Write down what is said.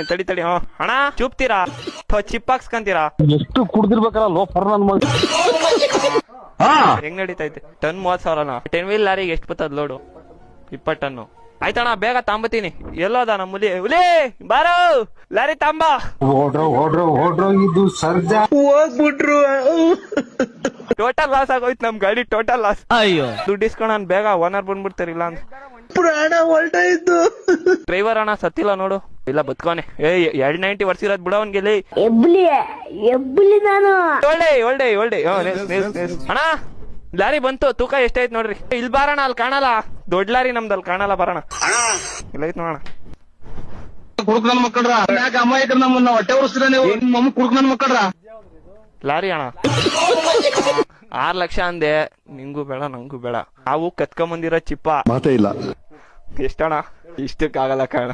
ತಡಿ ತಡಿ. ಅಣ್ಣ ಚೂಪ್ತೀರಾ ಚಿಪ್ ಹಾಕ್ಸ್ಕಂತೀರಾ? ಎಷ್ಟು ಕುಡ್ದಿರ್ಬೇಕಲ್ಲ ಲೋಫರ್ ನನ್ ಮಗ. ಹೆಂಗ್ ನಡೀತೈತೆ? ಟನ್ 30,000ನ 10 ವೀಲ್ ಲಾರಿಗೆ ಎಷ್ಟು ಬರ್ತದ ಲೋಡು? 20 ಟನ್ನು. ಆಯ್ತಣ್ಣ ಬೇಗ ತಾಂಬತ್ತೀನಿ. ಎಲ್ಲೋದ ನಮ್ಮ ಹುಲಿ ಬಾರೋ ಲಾರಿ ತಾಂಬ. ಓಡ್ರೋ ಇದು ಸರ್ಜಾ ಹೋಗ್ಬಿಟ್ರು. ಟೋಟಲ್ ಲಾಸ್ ಆಗೋಯ್ತು ನಮ್ ಗಾಡಿ, ಟೋಟಲ್ ಲಾಸ್. ಅಯ್ಯೋ ದುಡ್ಡು ಇಸ್ಕೊಣ ಬೇಗ, ಓನರ್ ಬಂದ್ಬಿಡ್ತಾರಿಲ್ಲ ಅಂತ. ಪ್ರಾಣ ಹೊಲ್ಟಾಯ್ತು. ಡ್ರೈವರ್ ಅಣ್ಣ ಸತ್ತಿಲ್ಲ ನೋಡು, ಇಲ್ಲ ಬತ್ಕೋನೆ. 290 ವರ್ಷ ಇರೋದ್ ಬಿಡ ಅವನ್ಗೆಲ್ಲಿ. ನಾನು ಒಳ್ಳೆ ಅಣ್ಣ ಲಾರಿ ಬಂತು, ತೂಕ ಎಷ್ಟೈತ್ ನೋಡ್ರಿ. ಇಲ್ಲಿ ಬಾರಣ, ಅಲ್ಲಿ ಕಾಣಲ್ಲ. ದೊಡ್ಡ ಲಾರಿ ನಮ್ದು, ಅಲ್ಲಿ ಕಾಣಲ್ಲ. ಬರೋಣ, ಇಲ್ಲ ಐತ್ ನೋಡೋಣ. ಕುಡುಕ್ ನನ್ ಮಕ್ಕಳ್ರ ಯಾಕೆ ಅಮ್ಮಾಯಿಕರ್ ನಮ್ಮನ್ನ ಹೊಟ್ಟೆ ಉರ್ಸ್ತೀರ ನೀವು? ಮಮ್ಮ ಕುಡುಕ್ ನನ್ ಮಕ್ಕಳ್ರ. ಲಾರಿ ಅಣ್ಣ 6 ಲಕ್ಷ ಅಂದೆ. ನಿಂಗೂ ಬೇಡ ನಂಗೂ ಬೇಡ. ನಾವು ಕತ್ಕೊಂಬಂದಿರೋ ಚಿಪ್ಪ ಮಾತೇ ಇಲ್ಲ. ಎಷ್ಟಣ್ಣ? ಇಷ್ಟಕ್ಕಾಗಲ್ಲ ಕಾರಣ.